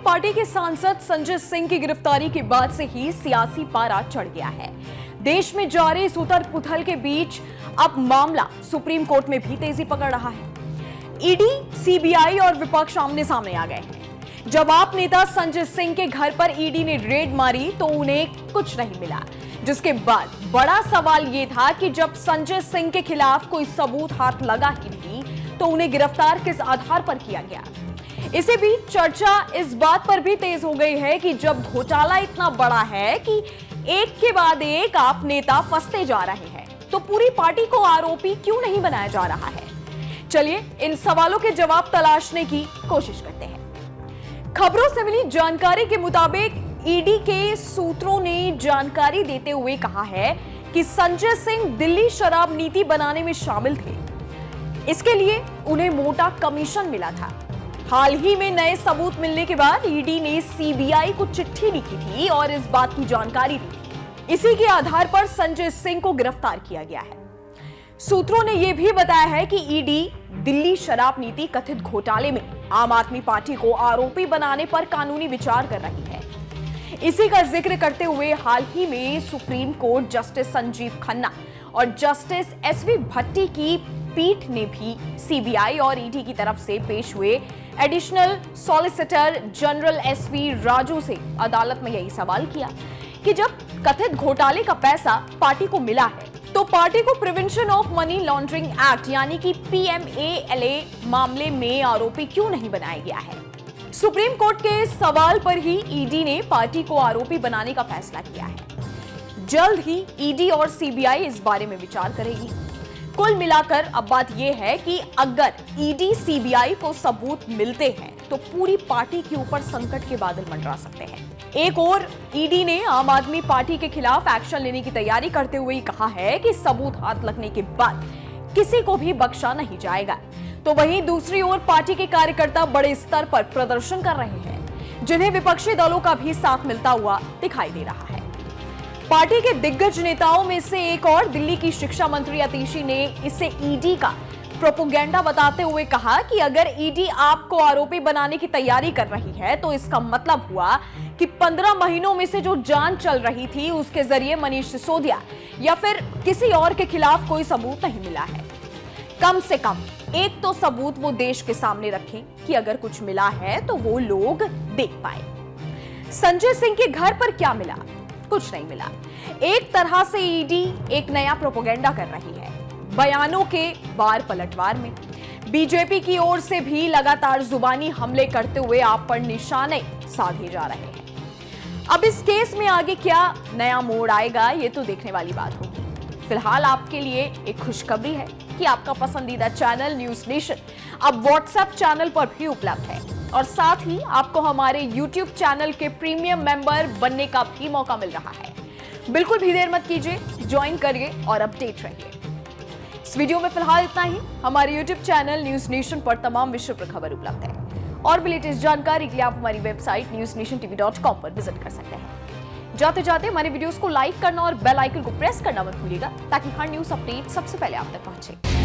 Party के सांसद संजय सिंह की गिरफ्तारी के बाद से ही सियासी पारा चढ़ गया है। देश में जारी इस उथल-पुथल के बीच अब मामला सुप्रीम कोर्ट में भी तेजी पकड़ रहा है। ईडी, सीबीआई और विपक्ष आमने सामने आ गए हैं। जब आप नेता संजय सिंह के घर पर ईडी ने रेड मारी तो उन्हें कुछ नहीं मिला, जिसके बाद बड़ा सवाल यह था कि जब संजय सिंह के खिलाफ कोई सबूत हाथ लगा ही नहीं तो उन्हें गिरफ्तार किस आधार पर किया गया। इसी बीच चर्चा इस बात पर भी तेज हो गई है कि जब घोटाला इतना बड़ा है कि एक के बाद एक आप नेता फंसते जा रहे हैं, तो पूरी पार्टी को आरोपी क्यों नहीं बनाया जा रहा है? चलिए इन सवालों के जवाब तलाशने की कोशिश करते हैं। खबरों से मिली जानकारी के मुताबिक ईडी के सूत्रों ने जानकारी देते हुए कहा है कि संजय सिंह दिल्ली शराब नीति बनाने में शामिल थे। इसके लिए उन्हें मोटा कमीशन मिला था। हाल ही में नए सबूत मिलने के बाद ईडी ने सीबीआई को चिट्ठी लिखी थी और इस बात की जानकारी दी थी। इसी के आधार पर संजय सिंह को गिरफ्तार किया गया है। सूत्रों ने यह भी बताया है कि ईडी दिल्ली शराब नीति कथित घोटाले में आम आदमी पार्टी को आरोपी बनाने पर कानूनी विचार कर रही है। इसी का जिक्र करते हुए हाल ही में supreme court justice Sanjeev Khanna और जस्टिस एसवी भट्टी की पीठ ने भी सीबीआई और ईडी की तरफ से पेश हुए additional solicitor general S V Raju से अदालत में यही सवाल किया कि जब कथित घोटाले का पैसा पार्टी को मिला है तो पार्टी को prevention of money laundering act यानी कि पीएमएलए मामले में आरोपी क्यों नहीं बनाया गया है। सुप्रीम कोर्ट के सवाल पर ही ईडी ने पार्टी को आरोपी बनाने का फैसला किया है। जल्द ही ईडी और सीबीआई इस बारे में विचार करेगी। कुल मिलाकर अब बात यह है कि अगर ईडी सीबीआई को सबूत मिलते हैं तो पूरी पार्टी के ऊपर संकट के बादल मंडरा सकते हैं। एक और ईडी ने आम आदमी पार्टी के खिलाफ एक्शन लेने की तैयारी करते हुए कहा है कि सबूत हाथ लगने के बाद किसी को भी बख्शा नहीं जाएगा। तो वहीं दूसरी ओर पार्टी के कार्यकर्ता बड़े स्तर पर प्रदर्शन कर रहे हैं, जिन्हें विपक्षी दलों का भी साथ मिलता हुआ दिखाई दे रहा है। पार्टी के दिग्गज नेताओं में से एक और दिल्ली की शिक्षा मंत्री आतिशी ने इसे ईडी का प्रोपोगेंडा बताते हुए कहा कि अगर ईडी आपको आरोपी बनाने की तैयारी कर रही है तो इसका मतलब हुआ कि 15 महीनों में से जो जांच चल रही थी उसके जरिए मनीष सिसोदिया या फिर किसी और के खिलाफ कोई सबूत नहीं मिला है। कम से कम एक तो सबूत वो देश के सामने रखें कि अगर कुछ मिला है तो वो लोग देख पाए। संजय सिंह के घर पर क्या मिला? कुछ नहीं मिला। एक तरह से ईडी एक नया प्रोपोगेंडा कर रही है। बयानों के वार पलटवार में बीजेपी की ओर से भी लगातार जुबानी हमले करते हुए आप पर निशाने साधे जा रहे हैं। अब इस केस में आगे क्या नया मोड़ आएगा ये तो देखने वाली बात होगी। फिलहाल आपके लिए एक खुशखबरी है कि आपका पसंदीदा चैनल न्यूज नेशन अब व्हाट्सएप चैनल पर भी उपलब्ध है और साथ ही आपको हमारे यूट्यूब चैनल के प्रीमियम मेंबर बनने का भी मौका मिल रहा है। बिल्कुल भी देर मत कीजिए, ज्वाइन करिए और अपडेट रहिए। इस वीडियो में फिलहाल इतना ही। हमारे यूट्यूब चैनल न्यूज नेशन पर तमाम विषय पर खबर उपलब्ध है और भी लेटेस्ट जानकारी के लिए आप हमारी वेबसाइट newsnationtv.com पर विजिट कर सकते हैं। जाते जाते हमारे वीडियोस को लाइक करना और बेल आइकन को प्रेस करना मत भूलिएगा ताकि हर न्यूज अपडेट सबसे पहले आप तक पहुंचे।